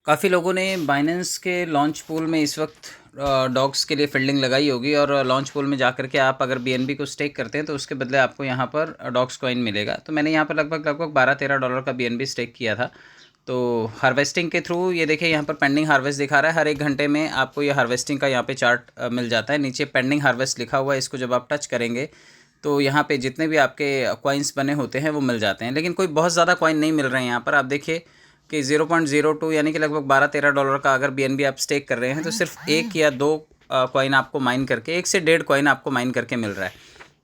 काफ़ी लोगों ने बाइनेंस के लॉन्च पूल में इस वक्त डॉग्स के लिए फील्डिंग लगाई होगी और लॉन्च पूल में जाकर के आप अगर बीएनबी को स्टेक करते हैं तो उसके बदले आपको यहाँ पर डॉग्स कॉइन मिलेगा। तो मैंने यहाँ पर लगभग लगभग 12-13 डॉलर का बीएनबी स्टेक किया था। तो हार्वेस्टिंग के थ्रू ये देखिए यहाँ पर पेंडिंग हार्वेस्ट दिखा रहा है। हर 1 घंटे में आपको ये हार्वेस्टिंग का यहाँ पे चार्ट मिल जाता है। नीचे पेंडिंग हार्वेस्ट लिखा हुआ है, इसको जब आप टच करेंगे तो यहाँ पे जितने भी आपके कॉइन्स बने होते हैं वो मिल जाते हैं। लेकिन कोई बहुत ज़्यादा कॉइन नहीं मिल रहे हैं यहाँ पर। आप देखिए कि 0.02 यानी कि लगभग 12-13 डॉलर का अगर बीएनबी आप स्टेक कर रहे हैं तो सिर्फ 1 या 2 कॉइन आपको माइन करके, 1 से 1.5 कॉइन आपको माइन करके मिल रहा है।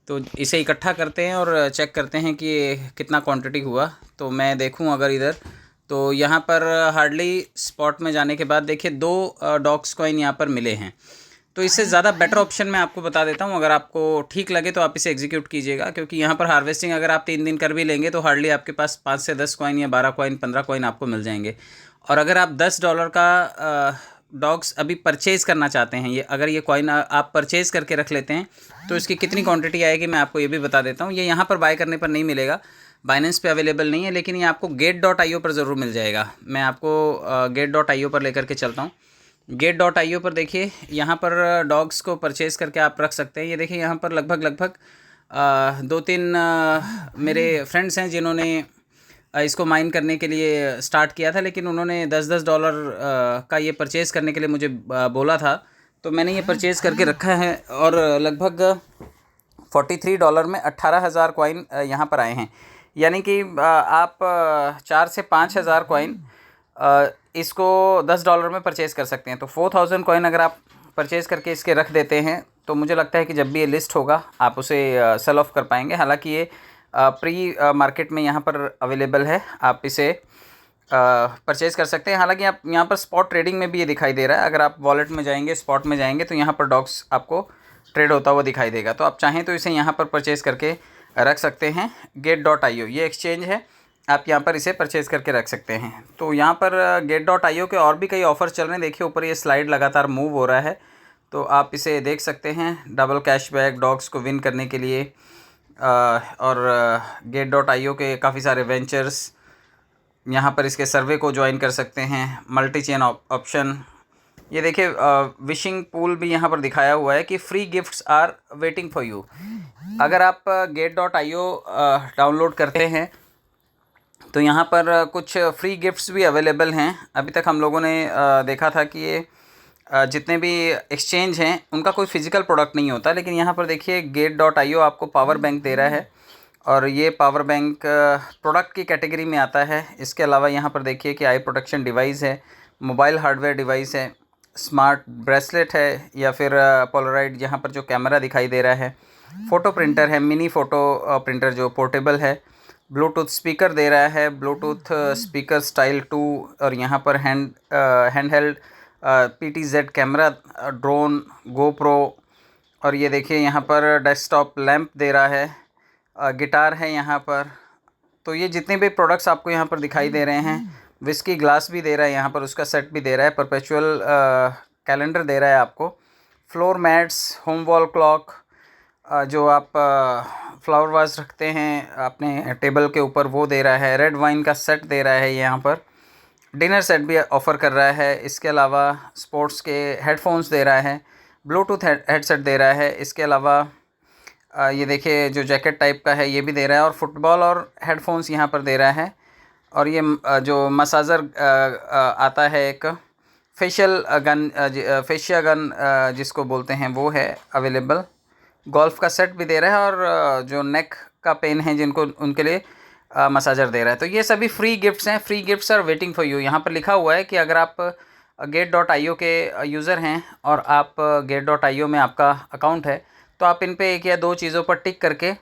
तो इसे इकट्ठा करते हैं और चेक करते हैं कि ये कितना क्वांटिटी हुआ। तो मैं देखूं अगर इधर, तो यहाँ पर हार्डली स्पॉट में जाने के बाद देखिए 2 डॉग्स कॉइन यहाँ पर मिले हैं। तो इससे ज़्यादा बेटर ऑप्शन मैं आपको बता देता हूँ, अगर आपको ठीक लगे तो आप इसे एग्जीक्यूट कीजिएगा। क्योंकि यहाँ पर हार्वेस्टिंग अगर आप 3 दिन कर भी लेंगे तो हार्डली आपके पास 5 से 10 कॉइन या 12 कॉइन 15 कॉइन आपको मिल जाएंगे। और अगर आप $10 का डॉग्स अभी परचेज़ करना चाहते हैं, ये अगर ये कॉइन आप परचेज़ करके रख लेते हैं तो इसकी कितनी क्वांटिटी आएगी मैं आपको ये भी बता देता हूँ। ये यहाँ पर बाय करने पर नहीं मिलेगा, बाइनेंस पे अवेलेबल नहीं है, लेकिन ये आपको गेट.io पर ज़रूर मिल जाएगा। मैं आपको गेट.io पर लेकर के चलता हूँ। गेट.io पर देखिए यहाँ पर डॉग्स को परचेज़ करके आप रख सकते हैं। ये देखिए यहाँ पर लगभग लगभग 2-3 मेरे फ्रेंड्स हैं जिन्होंने इसको माइन करने के लिए स्टार्ट किया था, लेकिन उन्होंने 10-10 डॉलर का ये परचेज़ करने के लिए मुझे बोला था। तो मैंने ये परचेज़ करके रखा है और लगभग 43 डॉलर में 18,000 कॉइन यहाँ पर आए हैं। यानी कि आप 4 से 5 हज़ार कॉइन इसको $10 में परचेज़ कर सकते हैं। तो 4,000 कॉइन अगर आप परचेज़ करके इसके रख देते हैं तो मुझे लगता है कि जब भी ये लिस्ट होगा आप उसे सेल ऑफ़ कर पाएंगे। हालांकि ये प्री मार्केट में यहाँ पर अवेलेबल है, आप इसे परचेज़ कर सकते हैं। हालांकि आप यहाँ पर स्पॉट ट्रेडिंग में भी ये दिखाई दे रहा है। अगर आप वॉलेट में जाएंगे, स्पॉट में जाएंगे तो यहाँ पर डॉग्स आपको ट्रेड होता हुआ दिखाई देगा। तो आप चाहें तो इसे यहाँ पर परचेज़ करके रख सकते हैं। गेट.io ये एक्सचेंज है, आप यहाँ पर इसे परचेज़ करके रख सकते हैं। तो यहाँ पर गेट.io के और भी कई ऑफ़र्स चल रहे हैं। देखिए ऊपर ये स्लाइड लगातार मूव हो रहा है, तो आप इसे देख सकते हैं। डबल कैशबैक डॉग्स को विन करने के लिए और गेट.io के काफ़ी सारे वेंचर्स, यहाँ पर इसके सर्वे को ज्वाइन कर सकते हैं। मल्टी चेन ऑप्शन, ये देखिए विशिंग पूल भी यहाँ पर दिखाया हुआ है कि free gifts are waiting for you. अगर आप गेट.io डाउनलोड करते हैं तो यहाँ पर कुछ फ्री गिफ्ट्स भी अवेलेबल हैं। अभी तक हम लोगों ने देखा था कि ये जितने भी एक्सचेंज हैं उनका कोई फ़िज़िकल प्रोडक्ट नहीं होता, लेकिन यहाँ पर देखिए गेट.io आपको पावर बैंक दे रहा है और ये पावर बैंक प्रोडक्ट की कैटेगरी में आता है। इसके अलावा यहाँ पर देखिए कि आई प्रोटेक्शन डिवाइस है, मोबाइल हार्डवेयर डिवाइस है, स्मार्ट ब्रेसलेट है, या फिर पोलराइड यहाँ पर जो कैमरा दिखाई दे रहा है, फ़ोटो प्रिंटर है, मिनी फ़ोटो प्रिंटर जो पोर्टेबल है, ब्लूटूथ स्पीकर दे रहा है, ब्लूटूथ स्पीकर स्टाइल 2, और यहाँ पर hand held PTZ camera, drone, GoPro, और ये देखिए यहाँ पर डेस्कटॉप लैंप दे रहा है, गिटार है यहाँ पर। तो ये जितने भी प्रोडक्ट्स आपको यहाँ पर दिखाई दे रहे हैं, विस्की ग्लास भी दे रहा है यहाँ पर, उसका सेट भी दे रहा है, परपेचुअल कैलेंडर दे रहा है आपको, floor mats, home wall clock, जो आप फ्लावर वाज रखते हैं अपने टेबल के ऊपर वो दे रहा है, रेड वाइन का सेट दे रहा है यहाँ पर, डिनर सेट भी ऑफ़र कर रहा है। इसके अलावा स्पोर्ट्स के हेडफोन्स दे रहा है, ब्लूटूथ हेडसेट दे रहा है। इसके अलावा ये देखिए जो जैकेट टाइप का है ये भी दे रहा है, और फुटबॉल और हेडफोन्स यहाँ पर दे रहा है। और ये जो मसाजर आता है, एक फेशियल गन, फेशिया गन जिसको बोलते हैं, वो है अवेलेबल। गोल्फ़ का सेट भी दे रहा है, और जो नेक का पेन है जिनको, उनके लिए मसाजर दे रहा है। तो ये सभी फ्री गिफ्ट्स हैं। Free gifts are waiting for you. यहाँ पर लिखा हुआ है कि अगर आप गेट.io के यूज़र हैं और आप गेट.io में आपका अकाउंट है तो आप इन पे 1 या 2 चीज़ों पर टिक करके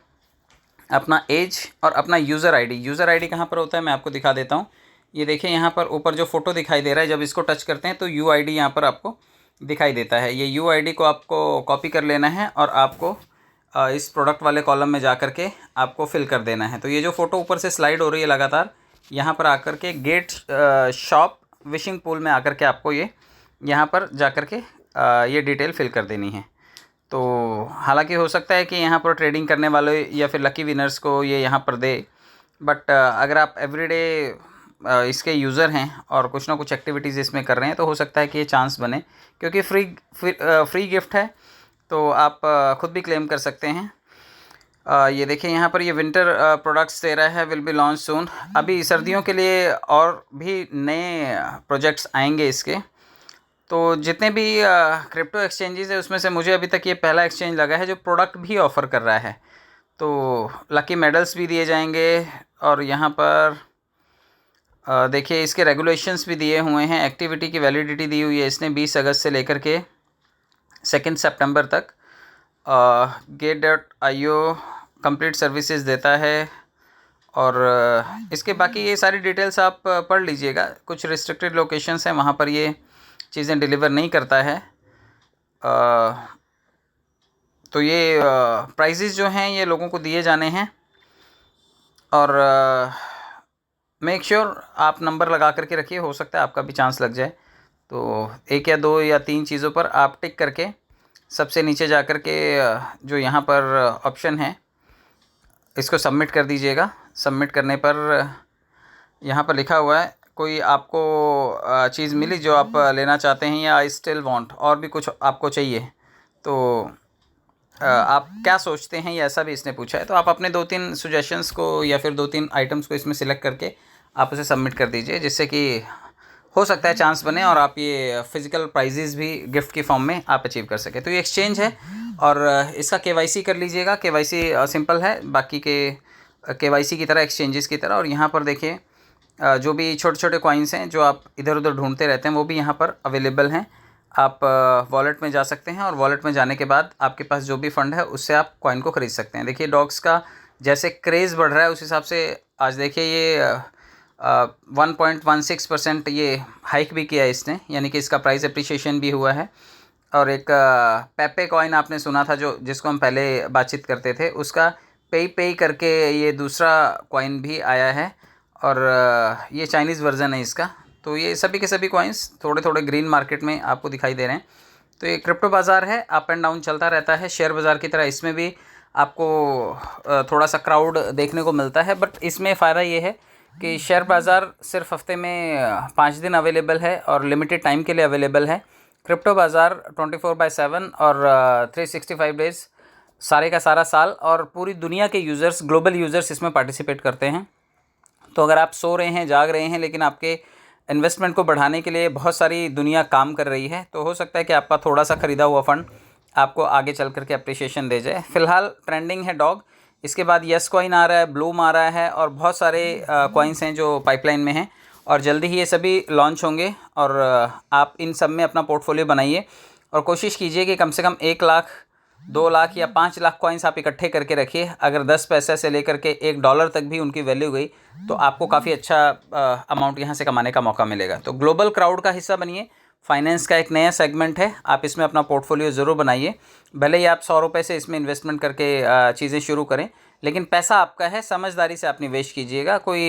अपना एज और अपना यूज़र आईडी कहाँ पर होता है मैं आपको दिखा देता हूँ। ये देखिए यहाँ पर ऊपर जो फ़ोटो दिखाई दे रहा है, जब इसको टच करते हैं तो UID यहाँ पर आपको दिखाई देता है। ये UID को आपको कॉपी कर लेना है और आपको इस प्रोडक्ट वाले कॉलम में जा कर के आपको फिल कर देना है। तो ये जो फ़ोटो ऊपर से स्लाइड हो रही है लगातार, यहाँ पर आकर के गेट शॉप विशिंग पूल में आकर के आपको ये यहाँ पर जा कर के ये डिटेल फिल कर देनी है। तो हालांकि हो सकता है कि यहाँ पर ट्रेडिंग करने वाले या फिर लकी विनर्स को ये यहाँ पर दे, बट अगर आप एवरीडे इसके यूज़र हैं और कुछ ना कुछ एक्टिविटीज़ इसमें कर रहे हैं, तो हो सकता है कि ये चांस बने, क्योंकि फ्री गिफ्ट है, तो आप खुद भी क्लेम कर सकते हैं। ये देखिए यहाँ पर ये विंटर प्रोडक्ट्स दे रहा है, विल बी लॉन्च सून। अभी सर्दियों के लिए और भी नए प्रोजेक्ट्स आएंगे इसके। तो जितने भी क्रिप्टो एक्सचेंजेस है उसमें से मुझे अभी तक ये पहला एक्सचेंज लगा है जो प्रोडक्ट भी ऑफ़र कर रहा है। तो लकी मेडल्स भी दिए जाएंगे, और यहाँ पर देखिए इसके रेगुलेशंस भी दिए हुए हैं। एक्टिविटी की वैलिडिटी दी हुई है इसने 20 अगस्त से लेकर के 2 सितंबर तक। Gate.io कंप्लीट सर्विसेज देता है, और इसके बाकी ये सारी डिटेल्स आप पढ़ लीजिएगा। कुछ रिस्ट्रिक्टेड लोकेशंस हैं, वहाँ पर ये चीज़ें डिलीवर नहीं करता है। तो ये प्राइजेज़ जो हैं ये लोगों को दिए जाने हैं, और मेक श्योर आप नंबर लगा करके रखिए, हो सकता है आपका भी चांस लग जाए। तो 1 या 2 या 3 चीज़ों पर आप टिक करके सबसे नीचे जा कर के जो यहाँ पर ऑप्शन है इसको सबमिट कर दीजिएगा। सबमिट करने पर यहाँ पर लिखा हुआ है कोई आपको चीज़ मिली जो आप लेना चाहते हैं, या आई स्टिल वांट, और भी कुछ आपको चाहिए, तो आप क्या सोचते हैं, ये ऐसा भी इसने पूछा है। तो आप अपने 2-3 सजेशंस को या फिर 2-3 आइटम्स को इसमें सिलेक्ट करके आप उसे सबमिट कर दीजिए, जिससे कि हो सकता है चांस बने और आप ये फिज़िकल प्राइजेज़ भी गिफ्ट की फॉर्म में आप अचीव कर सकें। तो ये एक्सचेंज है, और इसका KYC कर लीजिएगा। KYC सिंपल है, बाकी के KYC की तरह, एक्सचेंजेस की तरह। और यहाँ पर देखिए जो भी छोटे छोटे कॉइन्स हैं जो आप इधर उधर ढूंढते रहते हैं वो भी यहाँ पर अवेलेबल हैं। आप वॉलेट में जा सकते हैं, और वॉलेट में जाने के बाद आपके पास जो भी फ़ंड है उससे आप कॉइन को ख़रीद सकते हैं। देखिए डॉग्स का जैसे क्रेज़ बढ़ रहा है उस हिसाब से आज देखिए ये 1.16% ये हाइक भी किया है इसने, यानी कि इसका प्राइस एप्रिशिएशन भी हुआ है। और एक पेपे कॉइन आपने सुना था जो जिसको हम पहले बातचीत करते थे, उसका पे करके ये दूसरा कॉइन भी आया है, और ये चाइनीज़ वर्ज़न है इसका। तो ये सभी के सभी कॉइन्स थोड़े थोड़े ग्रीन मार्केट में आपको दिखाई दे रहे हैं। तो ये क्रिप्टो बाज़ार है, अप एंड डाउन चलता रहता है, शेयर बाज़ार की तरह इसमें भी आपको थोड़ा सा क्राउड देखने को मिलता है। बट इसमें फ़ायदा ये है कि शेयर बाज़ार सिर्फ हफ्ते में 5 दिन अवेलेबल है और लिमिटेड टाइम के लिए अवेलेबल है। क्रिप्टो बाज़ार 24/7 और 365 डेज़ सारे का सारा साल, और पूरी दुनिया के यूज़र्स, ग्लोबल यूज़र्स इसमें पार्टिसिपेट करते हैं। तो अगर आप सो रहे हैं, जाग रहे हैं, लेकिन आपके इन्वेस्टमेंट को बढ़ाने के लिए बहुत सारी दुनिया काम कर रही है, तो हो सकता है कि आपका थोड़ा सा ख़रीदा हुआ फ़ंड आपको आगे चल कर के अप्रिशिएशन दे जाए। फ़िलहाल ट्रेंडिंग है डॉग, इसके बाद यस कॉइन आ रहा है, ब्लूम आ रहा है, और बहुत सारे कॉइन्स हैं जो पाइपलाइन में हैं, और जल्दी ही ये सभी लॉन्च होंगे। और आप इन सब में अपना पोर्टफोलियो बनाइए, और कोशिश कीजिए कि कम से कम 1 लाख, 2 लाख या 5 लाख कॉइन्स आप इकट्ठे करके रखिए। अगर 10 पैसे से लेकर के $1 तक भी उनकी वैल्यू गई तो आपको काफ़ी अच्छा अमाउंट यहाँ से कमाने का मौका मिलेगा। तो ग्लोबल क्राउड का हिस्सा बनिए। फाइनेंस का एक नया सेगमेंट है, आप इसमें अपना पोर्टफोलियो ज़रूर बनाइए। भले ही आप 100 रुपये से इसमें इन्वेस्टमेंट करके चीज़ें शुरू करें, लेकिन पैसा आपका है, समझदारी से आप निवेश कीजिएगा। कोई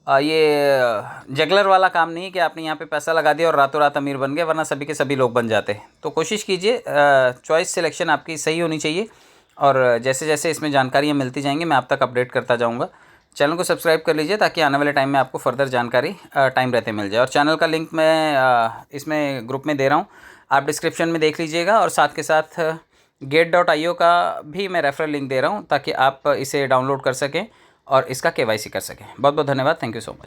ये जगलर वाला काम नहीं कि आपने यहाँ पे पैसा लगा दिया और रातों रात अमीर बन गए, वरना सभी के सभी लोग बन जाते हैं। तो कोशिश कीजिए, चॉइस सिलेक्शन आपकी सही होनी चाहिए, और जैसे जैसे इसमें जानकारियाँ मिलती जाएंगी मैं आप तक अपडेट करता जाऊँगा। चैनल को सब्सक्राइब कर लीजिए ताकि आने वाले टाइम में आपको फर्दर जानकारी टाइम रहते मिल जाए। और चैनल का लिंक मैं इसमें ग्रुप में दे रहा हूँ, आप डिस्क्रिप्शन में देख लीजिएगा। और साथ के साथ Gate.io का भी मैं रेफरल लिंक दे रहा हूँ ताकि आप इसे डाउनलोड कर सकें और इसका KYC कर सकें। बहुत बहुत धन्यवाद, थैंक यू सो मच।